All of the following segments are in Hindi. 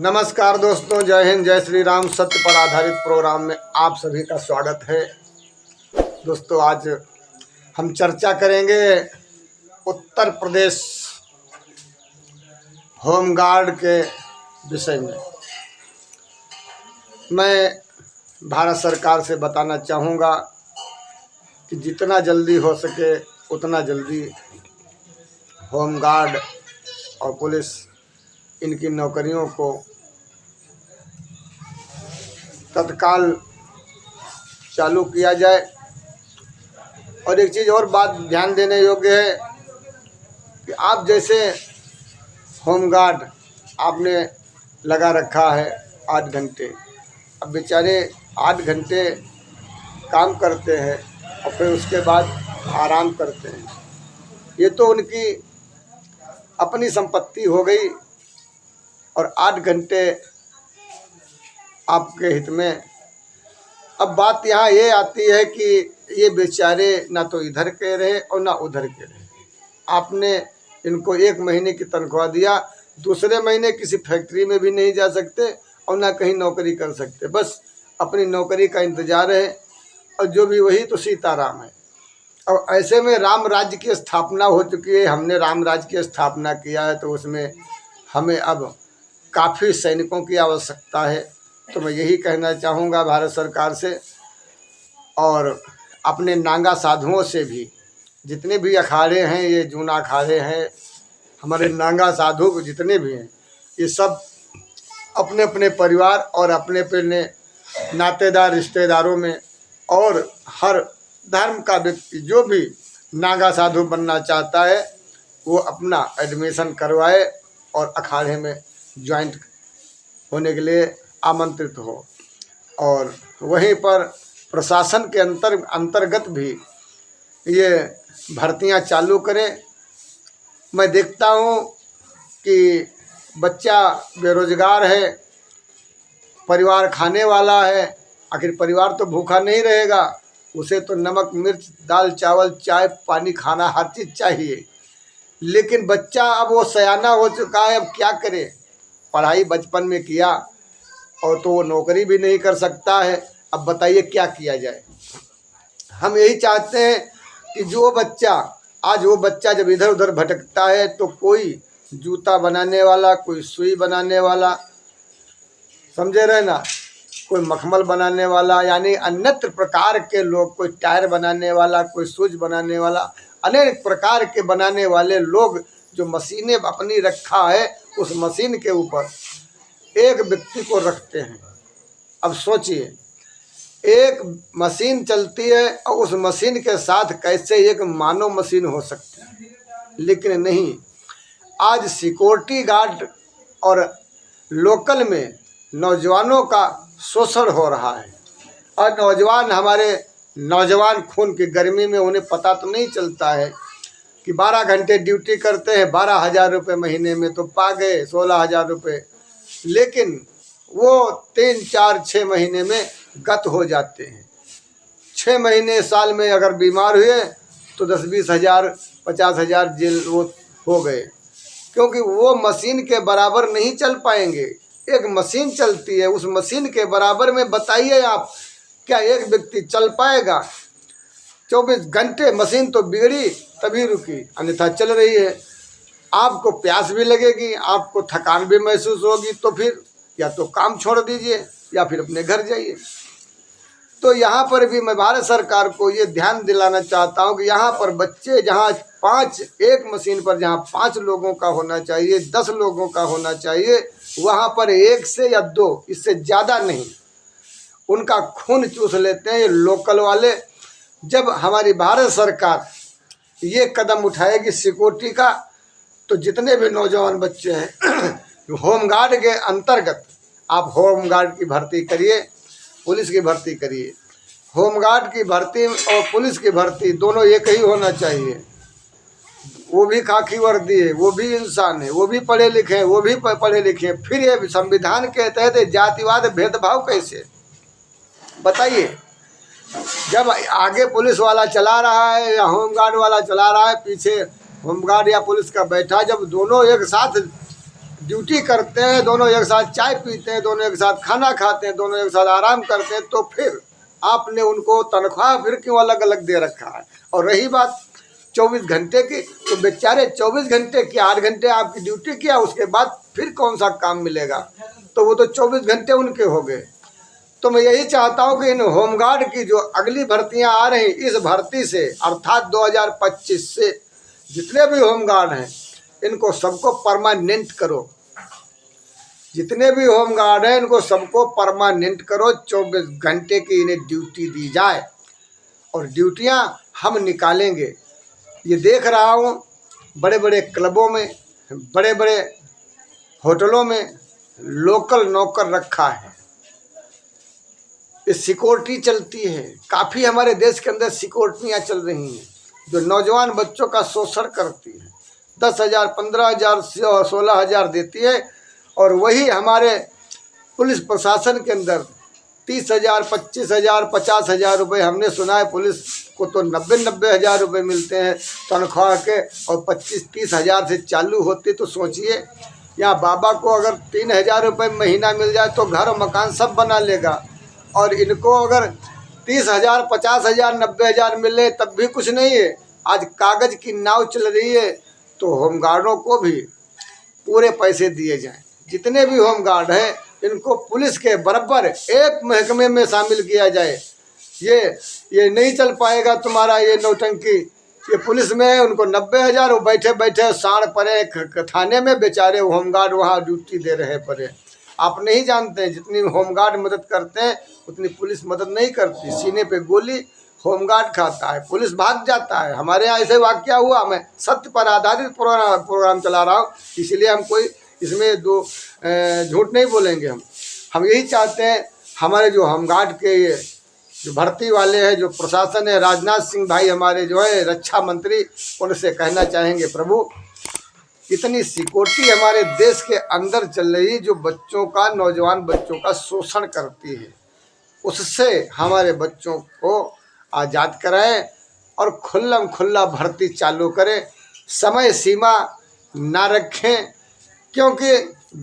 नमस्कार दोस्तों, जय हिंद, जय श्री राम। सत्य पर आधारित प्रोग्राम में आप सभी का स्वागत है। दोस्तों, आज हम चर्चा करेंगे उत्तर प्रदेश होमगार्ड के विषय में। मैं भारत सरकार से बताना चाहूँगा कि जितना जल्दी हो सके उतना जल्दी होमगार्ड और पुलिस इनकी नौकरियों को तत्काल चालू किया जाए। और एक चीज़ और बात ध्यान देने योग्य है कि आप जैसे होमगार्ड आपने लगा रखा है 8 घंटे, अब बेचारे 8 घंटे काम करते हैं और फिर उसके बाद आराम करते हैं। ये तो उनकी अपनी संपत्ति हो गई और 8 घंटे आपके हित में। अब बात यहाँ ये आती है कि ये बेचारे ना तो इधर के रहे और ना उधर के रहे। आपने इनको 1 महीने की तनख्वाह दिया, दूसरे महीने किसी फैक्ट्री में भी नहीं जा सकते और ना कहीं नौकरी कर सकते, बस अपनी नौकरी का इंतज़ार है। और जो भी वही तो सीताराम है। और ऐसे में राम राज्य की स्थापना हो चुकी है। हमने राम राज्य की स्थापना किया है तो उसमें हमें अब काफ़ी सैनिकों की आवश्यकता है। तो मैं यही कहना चाहूँगा भारत सरकार से और अपने नांगा साधुओं से भी, जितने भी अखाड़े हैं, ये जूना अखाड़े हैं, हमारे नांगा साधु जितने भी हैं, ये सब अपने अपने परिवार और अपने अपने नातेदार रिश्तेदारों में और हर धर्म का व्यक्ति जो भी नागा साधु बनना चाहता है वो अपना एडमिशन करवाए और अखाड़े में ज्वाइंट होने के लिए आमंत्रित हो। और वहीं पर प्रशासन के अंतर्गत भी ये भर्तियां चालू करें। मैं देखता हूँ कि बच्चा बेरोजगार है, परिवार खाने वाला है, आखिर परिवार तो भूखा नहीं रहेगा, उसे तो नमक मिर्च दाल चावल चाय पानी खाना हर चीज़ चाहिए। लेकिन बच्चा अब वो सयाना हो चुका है, अब क्या करे। पढ़ाई बचपन में किया और तो वो नौकरी भी नहीं कर सकता है। अब बताइए क्या किया जाए। हम यही चाहते हैं कि जो बच्चा जब इधर उधर भटकता है तो कोई जूता बनाने वाला, कोई सुई बनाने वाला, समझे रहे ना, कोई मखमल बनाने वाला, यानी अन्यत्र प्रकार के लोग, कोई टायर बनाने वाला, कोई शूज बनाने वाला, अनेक प्रकार के बनाने वाले लोग जो मशीनें अपनी रखा है उस मशीन के ऊपर एक व्यक्ति को रखते हैं। अब सोचिए, एक मशीन चलती है और उस मशीन के साथ कैसे एक मानव मशीन हो सकती है। लेकिन नहीं, आज सिक्योरिटी गार्ड और लोकल में नौजवानों का शोषण हो रहा है। और हमारे नौजवान खून की गर्मी में उन्हें पता तो नहीं चलता है कि 12 घंटे ड्यूटी करते हैं, 12,000 रुपये महीने में तो पा गए 16,000 रुपये। लेकिन वो 3, 4, 6 महीने में गत हो जाते हैं। 6 महीने साल में अगर बीमार हुए तो 10-20 हज़ार 50,000 जेल वो हो गए, क्योंकि वो मशीन के बराबर नहीं चल पाएंगे। एक मशीन चलती है, उस मशीन के बराबर में बताइए आप क्या एक व्यक्ति चल पाएगा। 24 घंटे मशीन तो बिगड़ी तभी रुकी, अन्यथा चल रही है। आपको प्यास भी लगेगी, आपको थकान भी महसूस होगी, तो फिर या तो काम छोड़ दीजिए या फिर अपने घर जाइए। तो यहाँ पर भी मैं भारत सरकार को ये ध्यान दिलाना चाहता हूँ कि यहाँ पर बच्चे जहाँ एक मशीन पर जहाँ 5 लोगों का होना चाहिए, 10 लोगों का होना चाहिए, वहाँ पर 1 से या 2, इससे ज़्यादा नहीं। उनका खून चूस लेते हैं ये लोकल वाले। जब हमारी भारत सरकार ये कदम उठाएगी सिक्योरिटी का, तो जितने भी नौजवान बच्चे हैं होमगार्ड के अंतर्गत आप होमगार्ड की भर्ती करिए, पुलिस की भर्ती करिए। होमगार्ड की भर्ती और पुलिस की भर्ती दोनों एक ही होना चाहिए। वो भी खाकी वर्दी है, वो भी इंसान है, वो भी पढ़े लिखे हैं, वो भी पढ़े लिखे हैं। फिर ये संविधान के तहत जातिवाद भेदभाव कैसे, बताइए। जब आगे पुलिस वाला चला रहा है या होमगार्ड वाला चला रहा है, पीछे होमगार्ड या पुलिस का बैठा, जब दोनों एक साथ ड्यूटी करते हैं, दोनों एक साथ चाय पीते हैं, दोनों एक साथ खाना खाते हैं, दोनों एक साथ आराम करते हैं, तो फिर आपने उनको तनख्वाह फिर क्यों अलग अलग दे रखा है? और रही बात 24 घंटे की, तो बेचारे 24 घंटे की 8 घंटे आपकी ड्यूटी किया, उसके बाद फिर कौन सा काम मिलेगा? तो वो तो 24 घंटे उनके हो गए। तो मैं यही चाहता हूँ कि इन होमगार्ड की जो अगली भर्तियां आ रही, इस भर्ती से अर्थात 2025 से जितने भी होमगार्ड हैं इनको सबको परमानेंट करो। जितने भी होमगार्ड हैं इनको सबको परमानेंट करो, 24 घंटे की इन्हें ड्यूटी दी जाए और ड्यूटियां हम निकालेंगे। ये देख रहा हूँ बड़े बड़े क्लबों में, बड़े बड़े होटलों में लोकल नौकर रखा है, ये सिक्योरिटी चलती है। काफ़ी हमारे देश के अंदर सिक्योरिटियाँ चल रही हैं जो नौजवान बच्चों का शोषण करती हैं। 10,000, 15,000, 16,000 देती है और वही हमारे पुलिस प्रशासन के अंदर 30,000, 25,000, 50,000 रुपये, हमने सुना है पुलिस को तो 90,000 रुपये मिलते हैं तनख्वाह के, और 25-30 हज़ार से चालू होती। तो सोचिए यहाँ बाबा को अगर 3,000 रुपये महीना मिल जाए तो घर और मकान सब बना लेगा, और इनको अगर 30,000, 50,000, 90,000 मिले तब भी कुछ नहीं है। आज कागज़ की नाव चल रही है, तो होमगार्डों को भी पूरे पैसे दिए जाएं। जितने भी होमगार्ड हैं इनको पुलिस के बराबर एक महकमे में शामिल किया जाए। ये नहीं चल पाएगा तुम्हारा ये नौटंकी। ये पुलिस में है, उनको 90,000, वो बैठे बैठे साढ़ परे थाने में बेचारे होमगार्ड वहाँ ड्यूटी दे रहे परे। आप नहीं जानते हैं जितनी होमगार्ड मदद करते हैं उतनी पुलिस मदद नहीं करती। सीने पे गोली होमगार्ड खाता है, पुलिस भाग जाता है। हमारे यहाँ ऐसे वाकया हुआ। मैं सत्य पर आधारित प्रोग्राम चला रहा हूँ, इसलिए हम कोई इसमें दो झूठ नहीं बोलेंगे। हम यही चाहते हैं हमारे जो होमगार्ड के जो भर्ती वाले हैं, जो प्रशासन है, राजनाथ सिंह भाई हमारे जो है रक्षा मंत्री, उनसे कहना चाहेंगे प्रभु इतनी सिक्योरिटी हमारे देश के अंदर चल रही जो बच्चों का, नौजवान बच्चों का शोषण करती है, उससे हमारे बच्चों को आज़ाद कराएं और खुल्लम खुल्ला भर्ती चालू करें। समय सीमा ना रखें, क्योंकि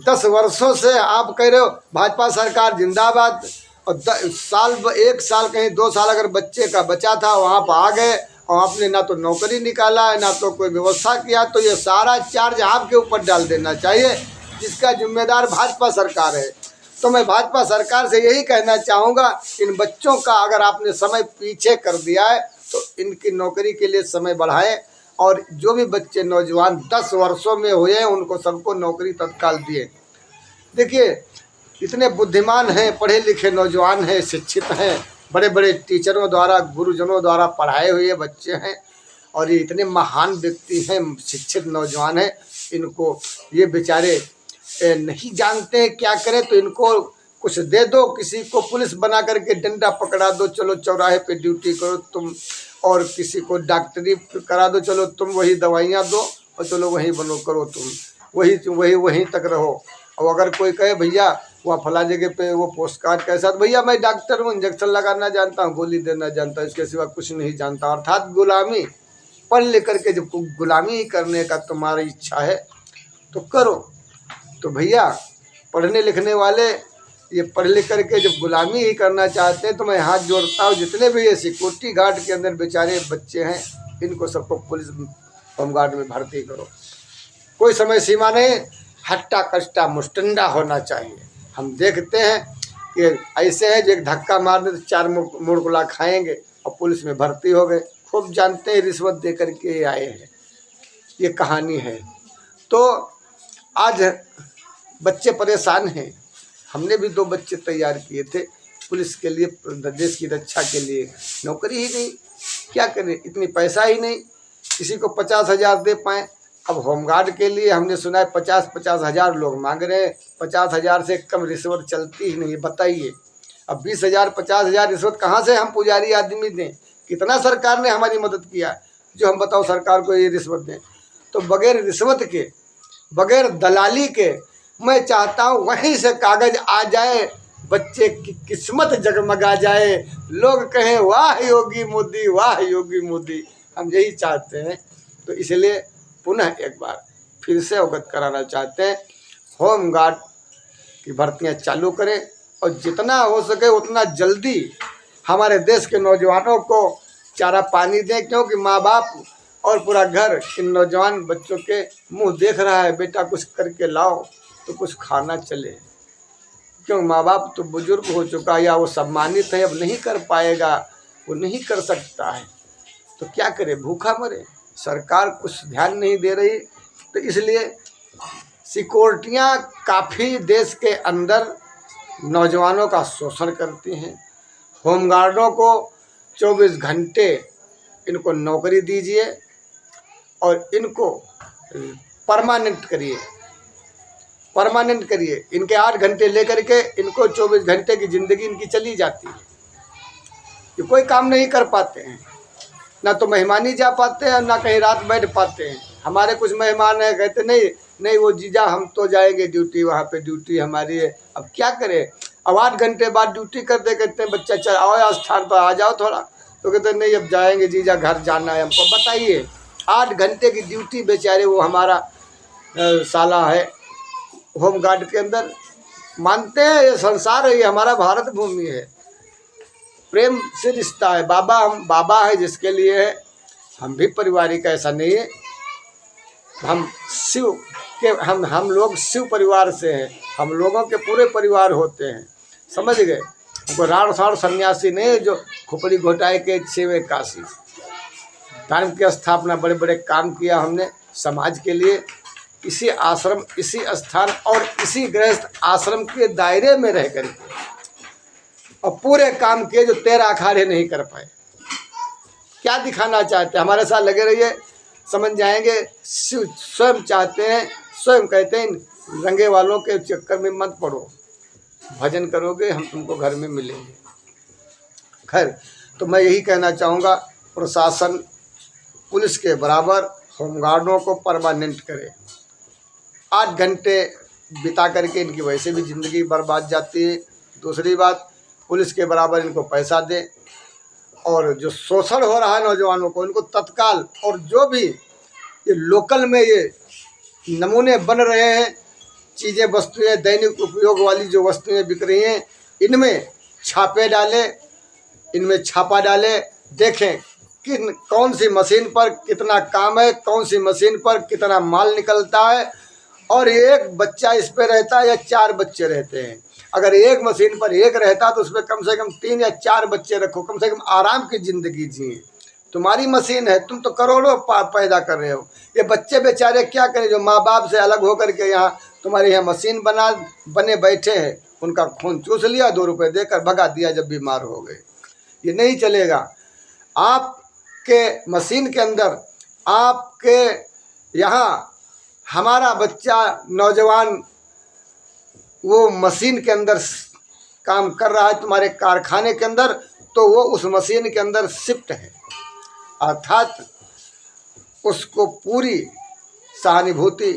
10 वर्षों से आप कह रहे हो भाजपा सरकार जिंदाबाद, और 1 साल कहीं 2 साल अगर बच्चे का बचा था वहाँ पर आ गए और आपने ना तो नौकरी निकाला है ना तो कोई व्यवस्था किया, तो ये सारा चार्ज आपके ऊपर डाल देना चाहिए, जिसका जिम्मेदार भाजपा सरकार है। तो मैं भाजपा सरकार से यही कहना चाहूँगा, इन बच्चों का अगर आपने समय पीछे कर दिया है तो इनकी नौकरी के लिए समय बढ़ाएं, और जो भी बच्चे नौजवान 10 वर्षों में हुए हैं उनको सबको नौकरी तत्काल दिए। देखिए इतने बुद्धिमान हैं, पढ़े लिखे नौजवान हैं, शिक्षित हैं, बड़े बड़े टीचरों द्वारा, गुरुजनों द्वारा पढ़ाए हुए बच्चे हैं, और ये इतने महान व्यक्ति हैं, शिक्षित नौजवान हैं। इनको ये बेचारे नहीं जानते हैं क्या करें, तो इनको कुछ दे दो, किसी को पुलिस बना करके डंडा पकड़ा दो, चलो चौराहे पे ड्यूटी करो तुम, और किसी को डॉक्टरी करा दो, चलो तुम वही दवाइयाँ दो और चलो वहीं बनो करो, तुम वहीं तक रहो। और अगर कोई कहे भैया वहाँ फला जगह पे वो पोस्ट कार्ड कैसा, भैया मैं डॉक्टर हूँ, इंजेक्शन लगाना जानता हूँ, गोली देना जानता हूँ, इसके सिवा कुछ नहीं जानता। अर्थात गुलामी। पढ़ लिख करके जब गुलामी ही करने का तुम्हारी इच्छा है तो करो। तो भैया पढ़ने लिखने वाले ये पढ़ लिख करके जब गुलामी ही करना चाहते हैं तो मैं हाथ जोड़ता हूँ, जितने भी ये सिक्योरिटी गार्ड के अंदर बेचारे बच्चे हैं इनको सबको पुलिस होमगार्ड में भर्ती करो। कोई समय सीमा नहीं, हट्टा कट्टा मुस्टंडा होना चाहिए। हम देखते हैं कि ऐसे हैं जो एक धक्का मार दे तो 4 मुड़कुला खाएंगे और पुलिस में भर्ती हो गए। खूब जानते हैं रिश्वत दे करके आए हैं, ये कहानी है। तो आज बच्चे परेशान हैं। हमने भी 2 बच्चे तैयार किए थे पुलिस के लिए, देश की रक्षा के लिए। नौकरी ही नहीं, क्या करें, इतनी पैसा ही नहीं, किसी को 50,000 दे पाएँ। अब होमगार्ड के लिए हमने सुना है 50-50 हज़ार लोग मांग रहे हैं। 50,000 से कम रिश्वत चलती ही नहीं, बताइए। अब 20,000, 50,000 रिश्वत कहाँ से हम पुजारी आदमी दें? कितना सरकार ने हमारी मदद किया जो हम बताओ सरकार को ये रिश्वत दें? तो बगैर रिश्वत के, बगैर दलाली के, मैं चाहता हूँ वहीं से कागज़ आ जाए, बच्चे की किस्मत जगमगा जाए, लोग कहें वाह योगी मोदी, वाह योगी मोदी। हम यही चाहते हैं। तो इसलिए पुनः एक बार फिर से अवगत कराना चाहते हैं, होम गार्ड की भर्तियां चालू करें और जितना हो सके उतना जल्दी हमारे देश के नौजवानों को चारा पानी दें, क्योंकि माँ बाप और पूरा घर इन नौजवान बच्चों के मुंह देख रहा है, बेटा कुछ करके लाओ तो कुछ खाना चले। क्यों, माँ बाप तो बुजुर्ग हो चुका है या वो सम्मानित है, अब नहीं कर पाएगा, वो नहीं कर सकता है, तो क्या करे, भूखा मरे। सरकार कुछ ध्यान नहीं दे रही, तो इसलिए सिक्योरिटियाँ काफ़ी देश के अंदर नौजवानों का शोषण करती हैं। होमगार्डों को 24 घंटे इनको नौकरी दीजिए और इनको परमानेंट करिए। इनके 8 घंटे लेकर के इनको 24 घंटे की ज़िंदगी इनकी चली जाती है। ये कोई काम नहीं कर पाते हैं, ना तो मेहमानी जा पाते हैं, ना कहीं रात बैठ पाते हैं। हमारे कुछ मेहमान हैं, कहते नहीं वो जीजा हम तो जाएंगे ड्यूटी, वहाँ पे ड्यूटी हमारी है। अब क्या करें, अब 8 घंटे बाद ड्यूटी करते कहते हैं बच्चा चल आओ स्थान पर आ जाओ थोड़ा, तो कहते नहीं अब जाएंगे जीजा, घर जाना है हमको। बताइए, 8 घंटे की ड्यूटी बेचारे वो हमारा साला है होम गार्ड के अंदर। मानते हैं ये संसार है, ये हमारा भारत भूमि है, प्रेम से रिश्ता है। हम बाबा है जिसके लिए है, हम भी पारिवारिक, ऐसा नहीं है। हम शिव के हम लोग शिव परिवार से हैं, हम लोगों के पूरे परिवार होते हैं, समझ गए। हमको राण साण सन्यासी नहीं जो खोपड़ी घोटाए के 6वें काशी। धर्म की स्थापना, बड़े बड़े काम किया हमने समाज के लिए। इसी आश्रम, इसी स्थान और इसी गृहस्थ आश्रम के दायरे में रह कर और पूरे काम किए जो 13 अखाड़े नहीं कर पाए। क्या दिखाना चाहते हैं, हमारे साथ लगे रहिए, समझ जाएंगे। शिव स्वयं चाहते हैं, स्वयं कहते हैं रंगे वालों के चक्कर में मत पड़ो, भजन करोगे हम तुमको घर में मिलेंगे। खैर, तो मैं यही कहना चाहूँगा, प्रशासन पुलिस के बराबर होमगार्डों को परमानेंट करे। 8 घंटे बिता करके इनकी वैसे भी ज़िंदगी बर्बाद जाती है। दूसरी बात, पुलिस के बराबर इनको पैसा दे, और जो शोषण हो रहा है नौजवानों को, इनको तत्काल, और जो भी ये लोकल में ये नमूने बन रहे हैं चीज़ें, वस्तुएं, दैनिक उपयोग वाली जो वस्तुएं बिक रही हैं, इनमें छापे डाले, इनमें छापा डाले, देखें कौन सी मशीन पर कितना काम है, कौन सी मशीन पर कितना माल निकलता है, और एक बच्चा इस पे रहता है या 4 बच्चे रहते हैं। अगर एक मशीन पर एक रहता तो उसमें कम से कम 3 या 4 बच्चे रखो, कम से कम आराम की ज़िंदगी जिए। तुम्हारी मशीन है, तुम तो करोड़ों पैदा कर रहे हो, ये बच्चे बेचारे क्या करें जो माँ बाप से अलग होकर के यहाँ तुम्हारे यहाँ मशीन बने बैठे हैं। उनका खून चूस लिया, 2 रुपये देकर भगा दिया जब बीमार हो गए। ये नहीं चलेगा। आपके मशीन के अंदर, आपके यहाँ हमारा बच्चा नौजवान वो मशीन के अंदर काम कर रहा है, तुम्हारे कारखाने के अंदर, तो वो उस मशीन के अंदर शिफ्ट है, अर्थात उसको पूरी सहानुभूति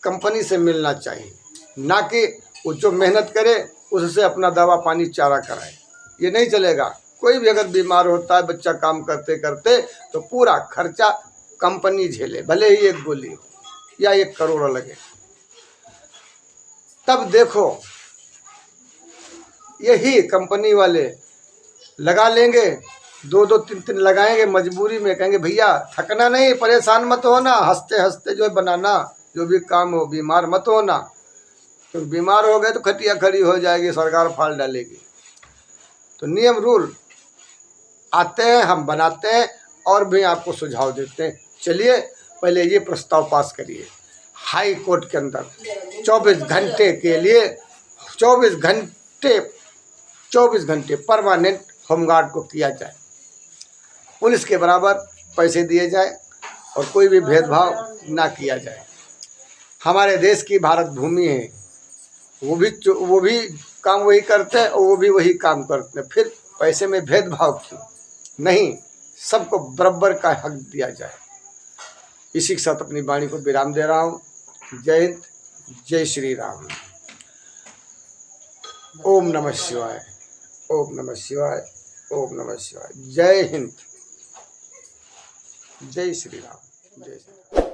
कंपनी से मिलना चाहिए, ना कि वो जो मेहनत करे उससे अपना दवा पानी चारा कराए। ये नहीं चलेगा। कोई भी अगर बीमार होता है बच्चा काम करते करते, तो पूरा खर्चा कंपनी झेले, भले ही 1 गोली हो या 1 करोड़ लगे। तब देखो, यही कंपनी वाले लगा लेंगे, 2-2, 3-3 लगाएंगे, मजबूरी में कहेंगे भैया थकना नहीं, परेशान मत होना, हंसते हंसते जो है बनाना, जो भी काम हो, बीमार मत होना, क्योंकि बीमार हो गए तो खटिया खड़ी हो जाएगी, सरकार फाड़ डालेगी। तो नियम रूल आते हैं, हम बनाते हैं और भी आपको सुझाव देते हैं। चलिए पहले ये प्रस्ताव पास करिए, हाई कोर्ट के अंदर 24 घंटे के लिए 24 घंटे परमानेंट होमगार्ड को किया जाए, पुलिस के बराबर पैसे दिए जाए और कोई भी भेदभाव ना किया जाए। हमारे देश की भारत भूमि है, वो भी काम वही करते हैं और वो भी वही काम करते हैं, फिर पैसे में भेदभाव क्यों? नहीं, सबको बराबर का हक दिया जाए। इसी के साथ अपनी वाणी को विराम दे रहा हूँ। जय हिंद, जय श्री राम। ओम नमः शिवाय, ओम नमः शिवाय, ओम नमः शिवाय। जय हिंद, जय श्री राम, जय श्री राम।